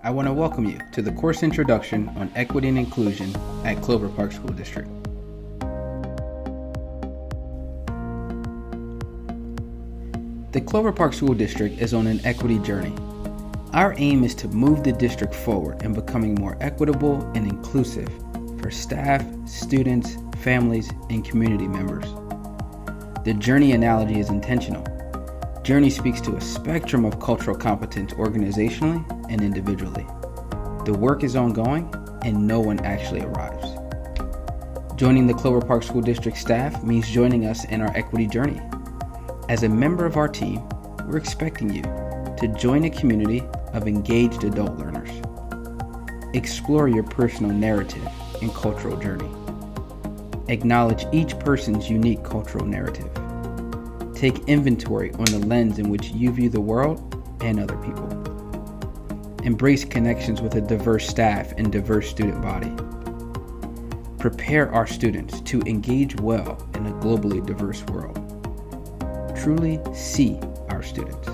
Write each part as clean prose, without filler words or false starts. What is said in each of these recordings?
I want to welcome you to the course introduction on equity and inclusion at Clover Park School District. The Clover Park School District is on an equity journey. Our aim is to move the district forward in becoming more equitable and inclusive for staff, students, families, and community members. The journey analogy is intentional. Journey speaks to a spectrum of cultural competence organizationally and individually. The work is ongoing and no one actually arrives. Joining the Clover Park School District staff means joining us in our equity journey. As a member of our team, we're expecting you to join a community of engaged adult learners. Explore your personal narrative and cultural journey. Acknowledge each person's unique cultural narrative. Take inventory on the lens in which you view the world and other people. Embrace connections with a diverse staff and diverse student body. Prepare our students to engage well in a globally diverse world. Truly see our students.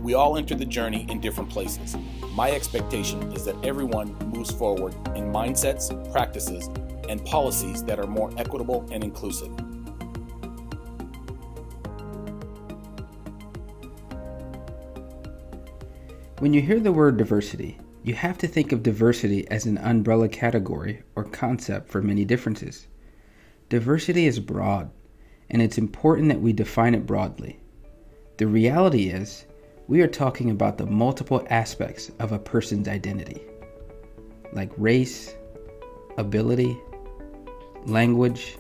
We all enter the journey in different places. My expectation is that everyone moves forward in mindsets, practices, and policies that are more equitable and inclusive. When you hear the word diversity, you have to think of diversity as an umbrella category or concept for many differences. Diversity is broad, and it's important that we define it broadly. The reality is, we are talking about the multiple aspects of a person's identity, like race, ability, language,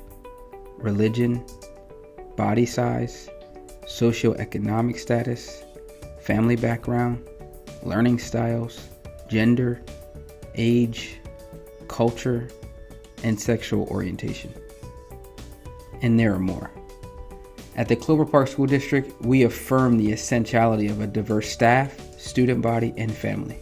religion, body size, socioeconomic status, family background, learning styles, gender, age, culture, and sexual orientation. And there are more. At the Clover Park School District, we affirm the essentiality of a diverse staff, student body, and family.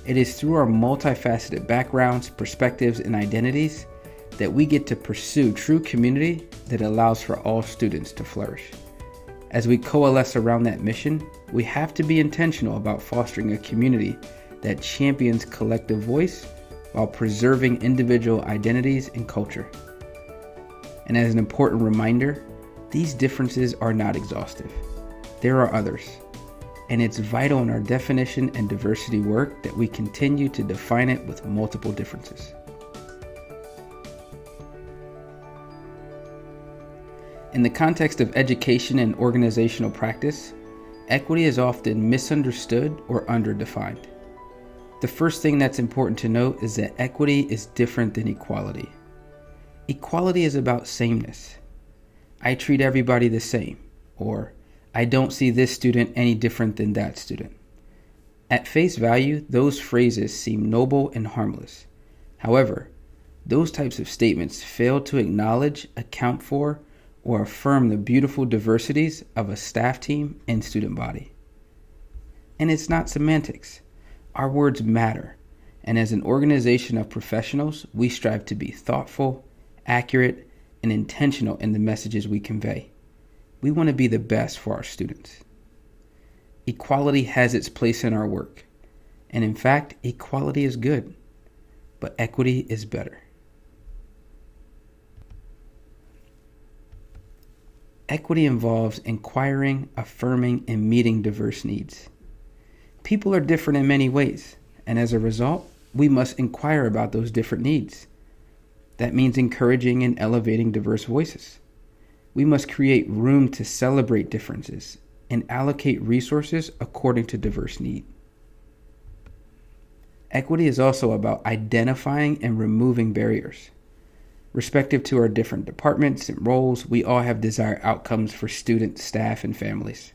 It is through our multifaceted backgrounds, perspectives, and identities that we get to pursue true community that allows for all students to flourish. As we coalesce around that mission, we have to be intentional about fostering a community that champions collective voice while preserving individual identities and culture. And as an important reminder, these differences are not exhaustive. There are others, and it's vital in our definition and diversity work that we continue to define it with multiple differences. In the context of education and organizational practice, equity is often misunderstood or underdefined. The first thing that's important to note is that equity is different than equality. Equality is about sameness. I treat everybody the same, or I don't see this student any different than that student. At face value, those phrases seem noble and harmless. However, those types of statements fail to acknowledge, account for, or affirm the beautiful diversities of a staff team and student body. And it's not semantics. Our words matter, and as an organization of professionals, we strive to be thoughtful, accurate, and intentional in the messages we convey. We want to be the best for our students. Equality has its place in our work, and in fact, equality is good, but equity is better. Equity involves inquiring, affirming, and meeting diverse needs. People are different in many ways, and as a result, we must inquire about those different needs. That means encouraging and elevating diverse voices. We must create room to celebrate differences and allocate resources according to diverse need. Equity is also about identifying and removing barriers. Respective to our different departments and roles, we all have desired outcomes for students, staff, and families.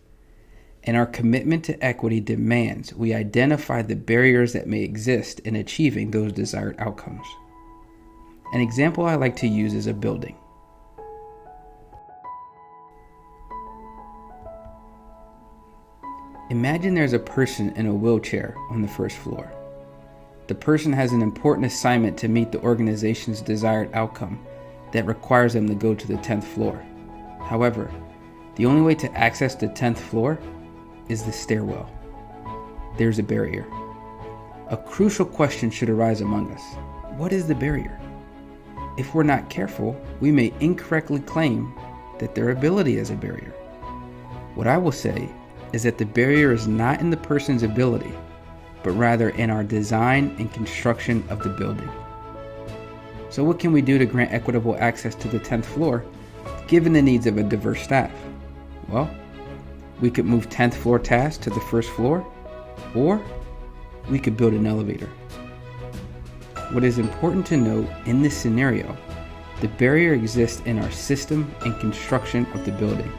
And our commitment to equity demands we identify the barriers that may exist in achieving those desired outcomes. An example I like to use is a building. Imagine there's a person in a wheelchair on the first floor. The person has an important assignment to meet the organization's desired outcome that requires them to go to the 10th floor. However, the only way to access the 10th floor is the stairwell. There's a barrier. a crucial question should arise among us. What is the barrier? If we're not careful, we may incorrectly claim that their ability is a barrier. What I will say is that the barrier is not in the person's ability, but rather in our design and construction of the building. So what can we do to grant equitable access to the 10th floor, given the needs of a diverse staff? Well, we could move 10th floor tasks to the first floor, or we could build an elevator. What is important to note in this scenario, the barrier exists in our system and construction of the building.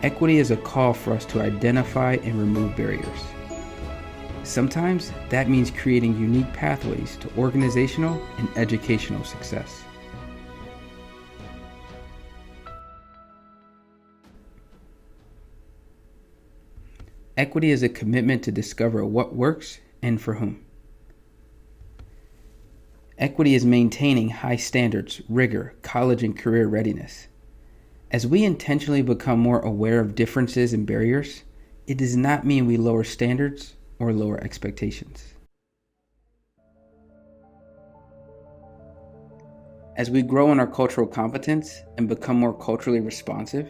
Equity is a call for us to identify and remove barriers. Sometimes that means creating unique pathways to organizational and educational success. Equity is a commitment to discover what works and for whom. Equity is maintaining high standards, rigor, college and career readiness. As we intentionally become more aware of differences and barriers, it does not mean we lower standards or lower expectations. As we grow in our cultural competence and become more culturally responsive,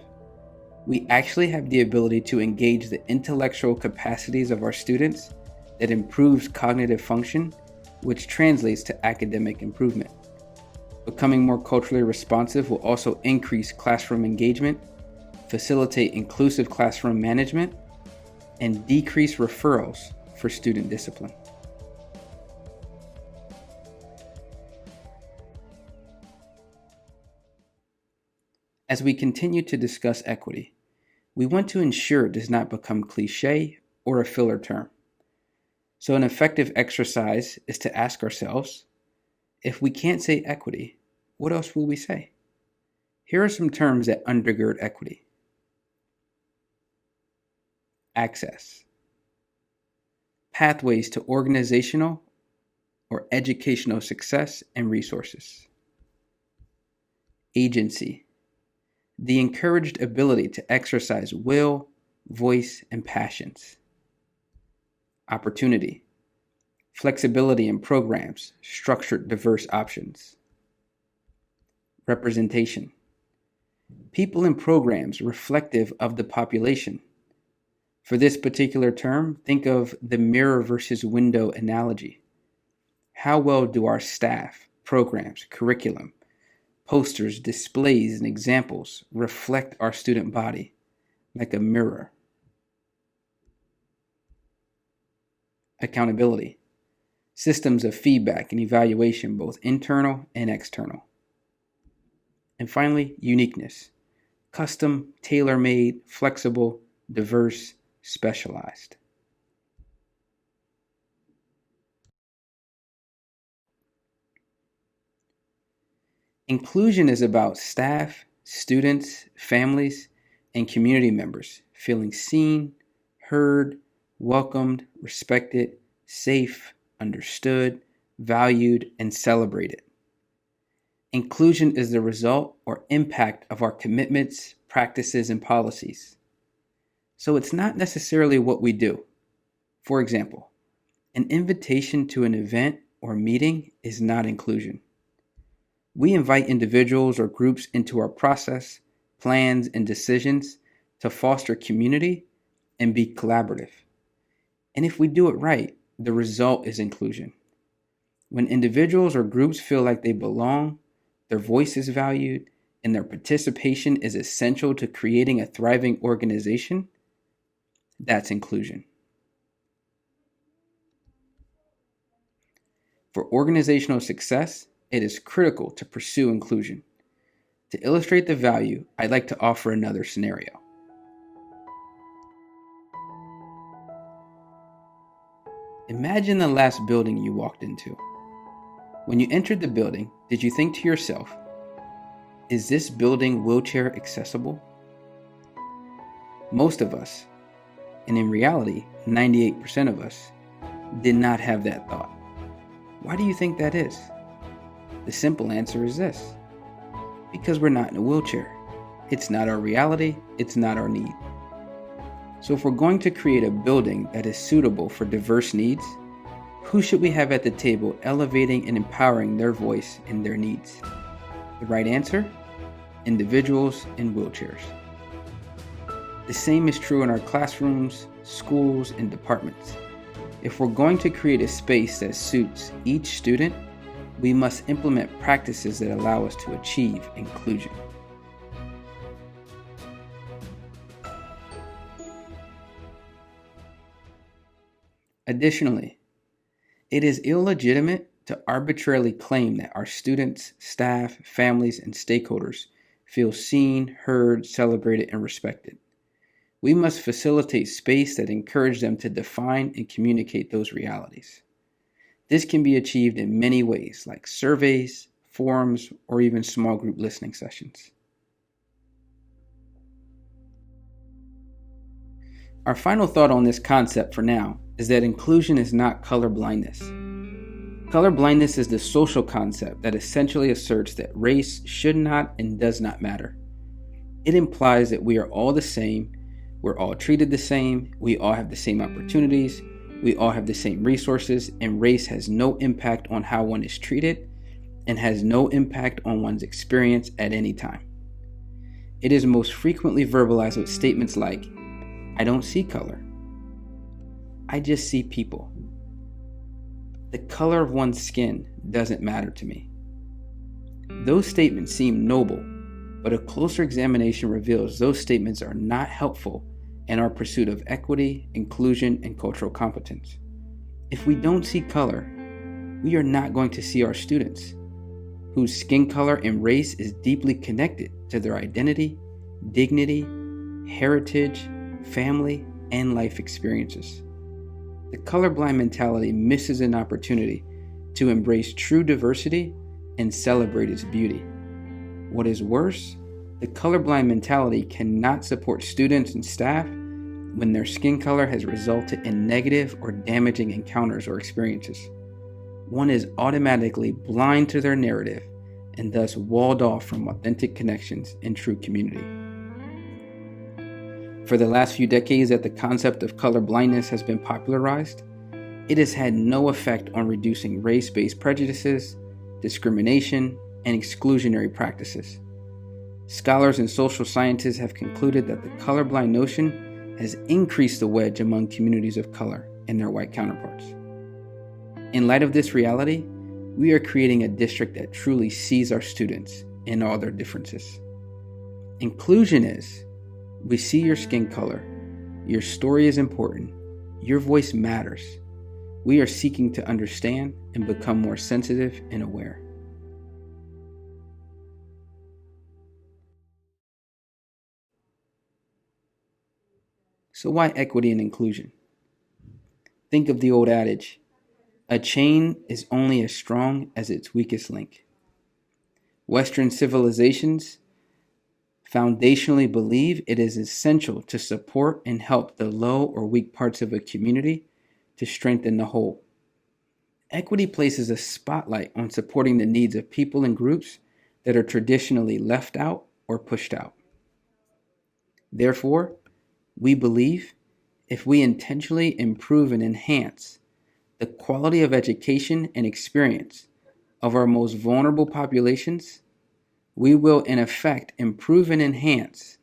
we actually have the ability to engage the intellectual capacities of our students that improves cognitive function, which translates to academic improvement. Becoming more culturally responsive will also increase classroom engagement, facilitate inclusive classroom management, and decrease referrals for student discipline. As we continue to discuss equity, we want to ensure it does not become cliché or a filler term. So an effective exercise is to ask ourselves, if we can't say equity, what else will we say? Here are some terms that undergird equity. Access. Pathways to organizational or educational success and resources. Agency. The encouraged ability to exercise will, voice, and passions. Opportunity. Flexibility in programs, structured diverse options. Representation. People in programs reflective of the population. For this particular term, think of the mirror versus window analogy. How well do our staff, programs, curriculum, posters, displays, and examples reflect our student body like a mirror? Accountability. Systems of feedback and evaluation, both internal and external. And finally, uniqueness. Custom, tailor-made, flexible, diverse, specialized. Inclusion is about staff, students, families, and community members feeling seen, heard, welcomed, respected, safe, understood, valued, and celebrated. Inclusion is the result or impact of our commitments, practices, and policies. So it's not necessarily what we do. For example, an invitation to an event or meeting is not inclusion. We invite individuals or groups into our process, plans, and decisions to foster community and be collaborative. And if we do it right, the result is inclusion. When individuals or groups feel like they belong, their voice is valued, and their participation is essential to creating a thriving organization, that's inclusion. For organizational success, it is critical to pursue inclusion. To illustrate the value, I'd like to offer another scenario. Imagine the last building you walked into. When you entered the building, did you think to yourself, is this building wheelchair accessible? Most of us, and in reality, 98% of us, did not have that thought. Why do you think that is? The simple answer is this: because we're not in a wheelchair. It's not our reality, it's not our need. So if we're going to create a building that is suitable for diverse needs, Who should we have at the table elevating and empowering their voice and their needs? The right answer? Individuals in wheelchairs. The same is true in our classrooms, schools, and departments. If we're going to create a space that suits each student, we must implement practices that allow us to achieve inclusion. Additionally, it is illegitimate to arbitrarily claim that our students, staff, families, and stakeholders feel seen, heard, celebrated, and respected. We must facilitate space that encourages them to define and communicate those realities. This can be achieved in many ways, like surveys, forums, or even small group listening sessions. Our final thought on this concept for now is that inclusion is not colorblindness. Colorblindness is the social concept that essentially asserts that race should not and does not matter. It implies that we are all the same, we're all treated the same, we all have the same opportunities, we all have the same resources, and race has no impact on how one is treated and has no impact on one's experience at any time. It is most frequently verbalized with statements like, "I don't see color. I just see people. The color of one's skin doesn't matter to me." Those statements seem noble, but a closer examination reveals those statements are not helpful in our pursuit of equity, inclusion, and cultural competence. If we don't see color, we are not going to see our students, whose skin color and race is deeply connected to their identity, dignity, heritage, family, and life experiences. The colorblind mentality misses an opportunity to embrace true diversity and celebrate its beauty. What is worse, the colorblind mentality cannot support students and staff when their skin color has resulted in negative or damaging encounters or experiences. One is automatically blind to their narrative and thus walled off from authentic connections and true community. For the last few decades that the concept of colorblindness has been popularized, it has had no effect on reducing race-based prejudices, discrimination, and exclusionary practices. Scholars and social scientists have concluded that the colorblind notion has increased the wedge among communities of color and their white counterparts. In light of this reality, we are creating a district that truly sees our students in all their differences. Inclusion is, we see your skin color, your story is important, your voice matters. We are seeking to understand and become more sensitive and aware. So why equity and inclusion? Think of the old adage, a chain is only as strong as its weakest link. Western civilizations foundationally believe it is essential to support and help the low or weak parts of a community to strengthen the whole. Equity places a spotlight on supporting the needs of people and groups that are traditionally left out or pushed out. Therefore, we believe if we intentionally improve and enhance the quality of education and experience of our most vulnerable populations, we will in effect improve and enhance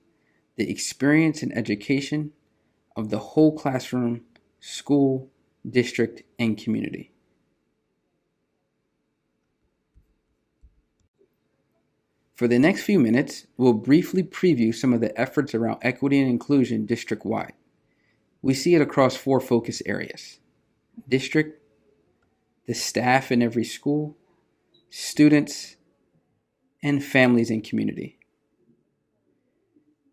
the experience and education of the whole classroom, school, district, and community. For the next few minutes, we'll briefly preview some of the efforts around equity and inclusion district-wide. We see it across 4 focus areas: district, the staff in every school, students, and families and community.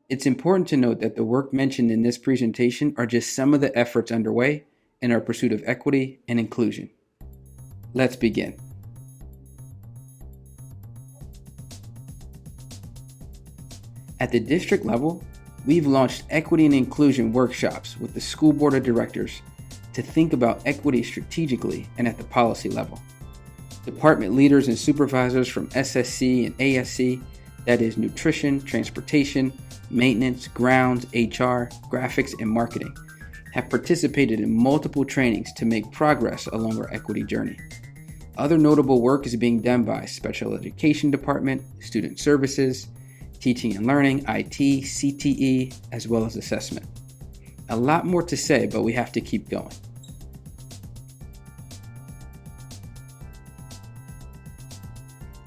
It's important to note that the work mentioned in this presentation are just some of the efforts underway in our pursuit of equity and inclusion. Let's begin. At the district level, we've launched equity and inclusion workshops with the school board of directors to think about equity strategically and at the policy level. Department leaders and supervisors from SSC and ASC, that is nutrition, transportation, maintenance, grounds, HR, graphics, and marketing, have participated in multiple trainings to make progress along our equity journey. Other notable work is being done by Special Education Department, Student Services, Teaching and Learning, IT, CTE, as well as assessment. A lot more to say, but we have to keep going.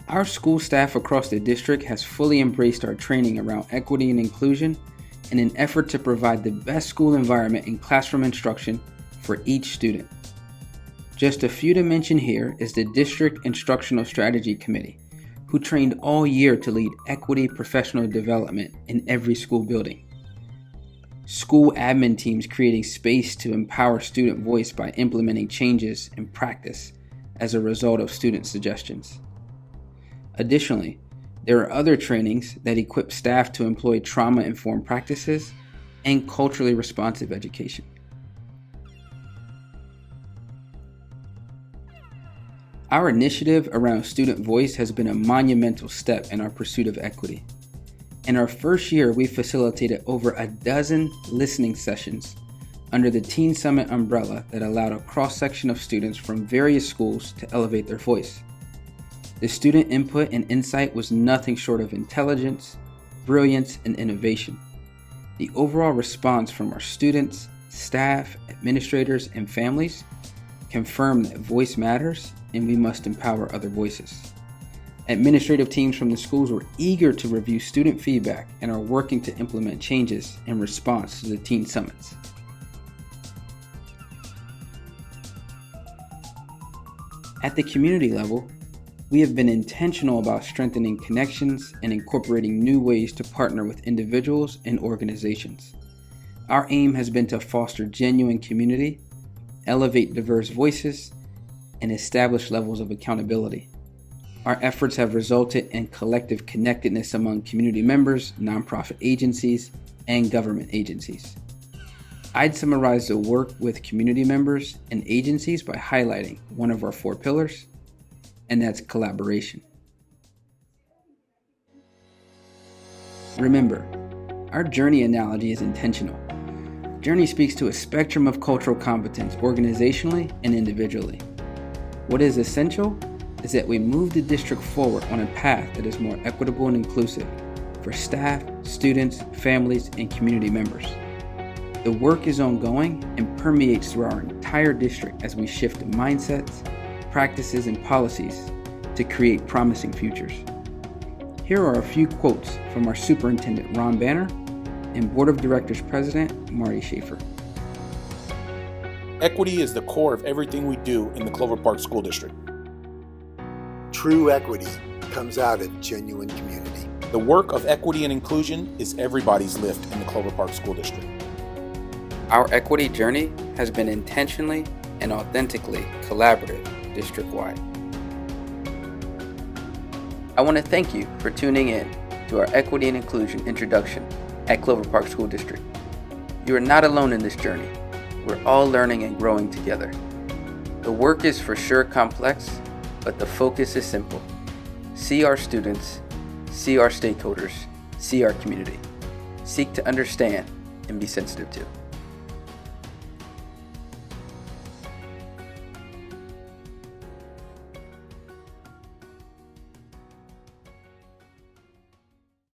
Our school staff across the district has fully embraced our training around equity and inclusion in an effort to provide the best school environment and classroom instruction for each student. Just a few to mention here is the District Instructional Strategy Committee, who trained all year to lead equity professional development in every school building. School admin teams creating space to empower student voice by implementing changes in practice as a result of student suggestions. Additionally, there are other trainings that equip staff to employ trauma-informed practices and culturally responsive education. Our initiative around student voice has been a monumental step in our pursuit of equity. In our first year, we facilitated over a dozen listening sessions under the Teen Summit umbrella that allowed a cross-section of students from various schools to elevate their voice. The student input and insight was nothing short of intelligence, brilliance, and innovation. The overall response from our students, staff, administrators, and families confirmed that voice matters and we must empower other voices. Administrative teams from the schools were eager to review student feedback and are working to implement changes in response to the Teen Summits. At the community level, we have been intentional about strengthening connections and incorporating new ways to partner with individuals and organizations. Our aim has been to foster genuine community, elevate diverse voices, and establish levels of accountability. Our efforts have resulted in collective connectedness among community members, nonprofit agencies, and government agencies. I'd summarize the work with community members and agencies by highlighting one of our 4 pillars, and that's collaboration. Remember, our journey analogy is intentional. Journey speaks to a spectrum of cultural competence organizationally and individually. What is essential is that we move the district forward on a path that is more equitable and inclusive for staff, students, families, and community members. The work is ongoing and permeates through our entire district as we shift mindsets, practices, and policies to create promising futures. Here are a few quotes from our Superintendent Ron Banner and Board of Directors President Marty Schaefer. Equity is the core of everything we do in the Clover Park School District. True equity comes out of genuine community. The work of equity and inclusion is everybody's lift in the Clover Park School District. Our equity journey has been intentionally and authentically collaborative district-wide. I want to thank you for tuning in to our Equity and Inclusion introduction at Clover Park School District. You are not alone in this journey. We're all learning and growing together. The work is for sure complex, but the focus is simple. See our students, see our stakeholders, see our community. Seek to understand and be sensitive to.